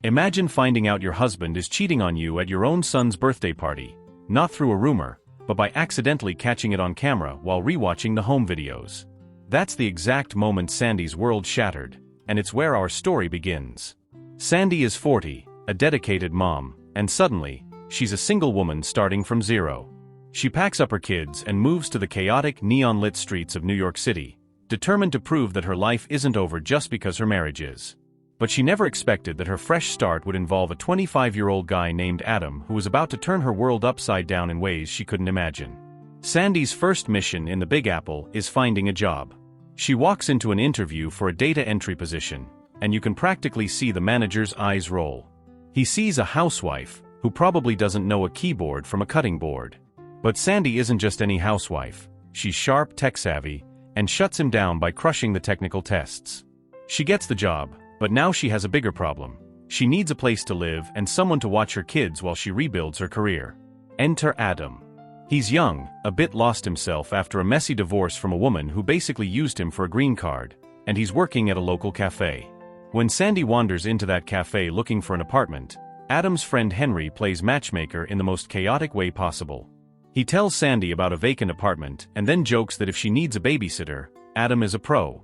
Imagine finding out your husband is cheating on you at your own son's birthday party, not through a rumor, but by accidentally catching it on camera while rewatching the home videos. That's the exact moment Sandy's world shattered, and it's where our story begins. Sandy is 40, a dedicated mom, and suddenly, she's a single woman starting from zero. She packs up her kids and moves to the chaotic, neon-lit streets of New York City, determined to prove that her life isn't over just because her marriage is. But she never expected that her fresh start would involve a 25-year-old guy named Adam who was about to turn her world upside down in ways she couldn't imagine. Sandy's first mission in the Big Apple is finding a job. She walks into an interview for a data entry position, and you can practically see the manager's eyes roll. He sees a housewife, who probably doesn't know a keyboard from a cutting board. But Sandy isn't just any housewife. She's sharp, tech-savvy, and shuts him down by crushing the technical tests. She gets the job, but now she has a bigger problem. She needs a place to live and someone to watch her kids while she rebuilds her career. Enter Adam. He's young, a bit lost himself after a messy divorce from a woman who basically used him for a green card, and he's working at a local cafe. When Sandy wanders into that cafe looking for an apartment, Adam's friend Henry plays matchmaker in the most chaotic way possible. He tells Sandy about a vacant apartment and then jokes that if she needs a babysitter, Adam is a pro.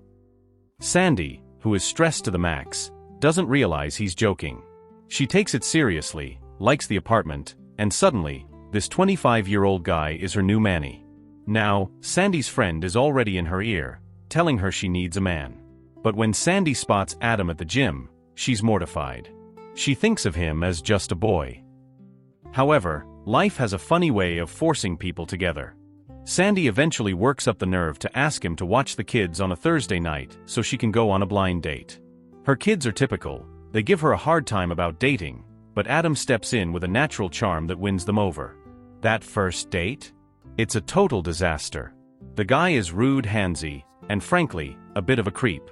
Sandy, who is stressed to the max, doesn't realize he's joking. She takes it seriously, likes the apartment, and suddenly, this 25-year-old guy is her new Manny. Now, Sandy's friend is already in her ear, telling her she needs a man. But when Sandy spots Adam at the gym, she's mortified. She thinks of him as just a boy. However, life has a funny way of forcing people together. Sandy eventually works up the nerve to ask him to watch the kids on a Thursday night so she can go on a blind date. Her kids are typical, they give her a hard time about dating, but Adam steps in with a natural charm that wins them over. That first date? It's a total disaster. The guy is rude, handsy, and frankly, a bit of a creep.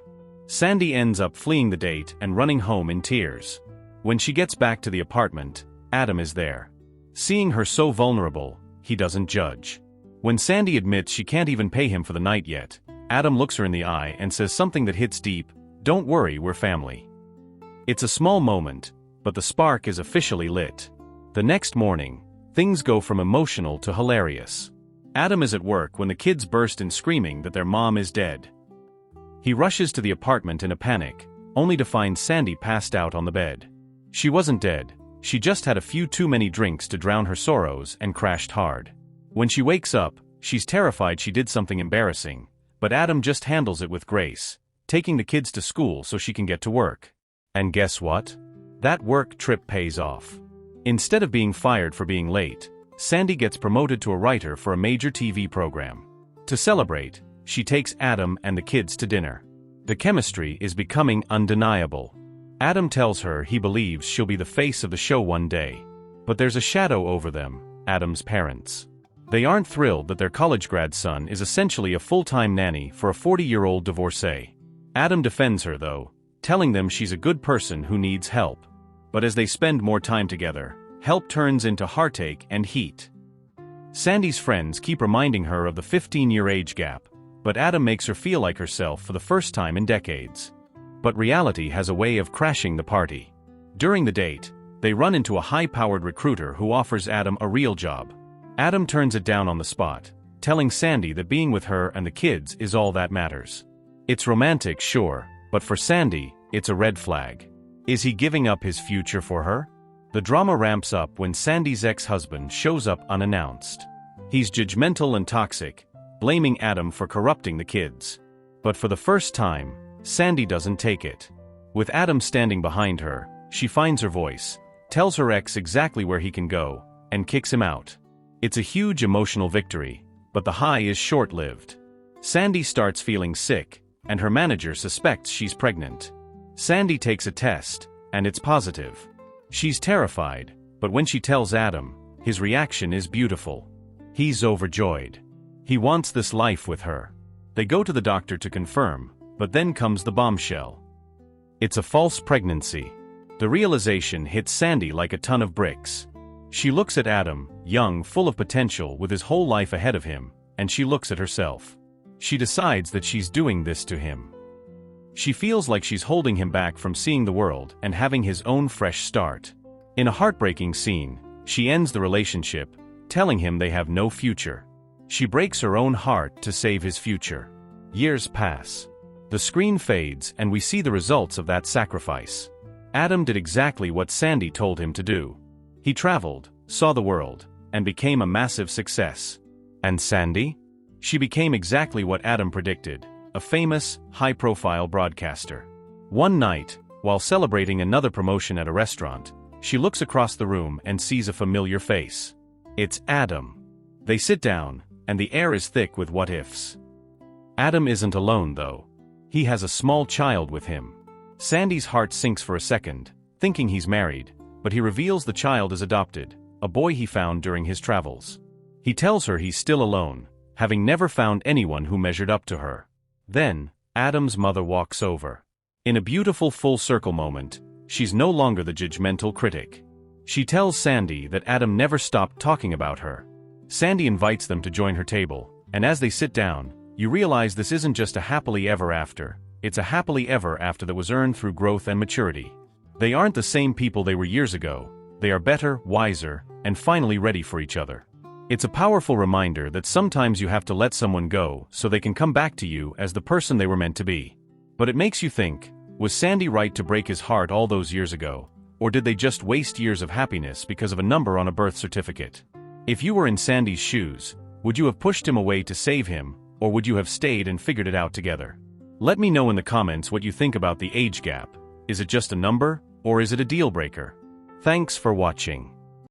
Sandy ends up fleeing the date and running home in tears. When she gets back to the apartment, Adam is there. Seeing her so vulnerable, he doesn't judge. When Sandy admits she can't even pay him for the night yet, Adam looks her in the eye and says something that hits deep: "Don't worry, we're family." It's a small moment, but the spark is officially lit. The next morning, things go from emotional to hilarious. Adam is at work when the kids burst in screaming that their mom is dead. He rushes to the apartment in a panic, only to find Sandy passed out on the bed. She wasn't dead, she just had a few too many drinks to drown her sorrows and crashed hard. When she wakes up, she's terrified she did something embarrassing, but Adam just handles it with grace, taking the kids to school so she can get to work. And guess what? That work trip pays off. Instead of being fired for being late, Sandy gets promoted to a writer for a major TV program. To celebrate, she takes Adam and the kids to dinner. The chemistry is becoming undeniable. Adam tells her he believes she'll be the face of the show one day. But there's a shadow over them, Adam's parents. They aren't thrilled that their college grad son is essentially a full-time nanny for a 40-year-old divorcee. Adam defends her though, telling them she's a good person who needs help. But as they spend more time together, help turns into heartache and heat. Sandy's friends keep reminding her of the 15-year age gap, but Adam makes her feel like herself for the first time in decades. But reality has a way of crashing the party. During the date, they run into a high-powered recruiter who offers Adam a real job. Adam turns it down on the spot, telling Sandy that being with her and the kids is all that matters. It's romantic, sure, but for Sandy, it's a red flag. Is he giving up his future for her? The drama ramps up when Sandy's ex-husband shows up unannounced. He's judgmental and toxic, blaming Adam for corrupting the kids. But for the first time, Sandy doesn't take it. With Adam standing behind her, she finds her voice, tells her ex exactly where he can go, and kicks him out. It's a huge emotional victory, but the high is short-lived. Sandy starts feeling sick, and her manager suspects she's pregnant. Sandy takes a test, and it's positive. She's terrified, but when she tells Adam, his reaction is beautiful. He's overjoyed. He wants this life with her. They go to the doctor to confirm, but then comes the bombshell. It's a false pregnancy. The realization hits Sandy like a ton of bricks. She looks at Adam, young, full of potential with his whole life ahead of him, and she looks at herself. She decides that she's doing this to him. She feels like she's holding him back from seeing the world and having his own fresh start. In a heartbreaking scene, she ends the relationship, telling him they have no future. She breaks her own heart to save his future. Years pass. The screen fades and we see the results of that sacrifice. Adam did exactly what Sandy told him to do. He traveled, saw the world, and became a massive success. And Sandy? She became exactly what Adam predicted, a famous, high-profile broadcaster. One night, while celebrating another promotion at a restaurant, she looks across the room and sees a familiar face. It's Adam. They sit down, and the air is thick with what-ifs. Adam isn't alone, though. He has a small child with him. Sandy's heart sinks for a second, thinking he's married, but he reveals the child is adopted, a boy he found during his travels. He tells her he's still alone, having never found anyone who measured up to her. Then, Adam's mother walks over. In a beautiful full-circle moment, she's no longer the judgmental critic. She tells Sandy that Adam never stopped talking about her. Sandy invites them to join her table, and as they sit down, you realize this isn't just a happily ever after, it's a happily ever after that was earned through growth and maturity. They aren't the same people they were years ago, they are better, wiser, and finally ready for each other. It's a powerful reminder that sometimes you have to let someone go so they can come back to you as the person they were meant to be. But it makes you think, was Sandy right to break his heart all those years ago, or did they just waste years of happiness because of a number on a birth certificate? If you were in Sandy's shoes, would you have pushed him away to save him, or would you have stayed and figured it out together? Let me know in the comments what you think about the age gap. Is it just a number, or is it a deal breaker? Thanks for watching.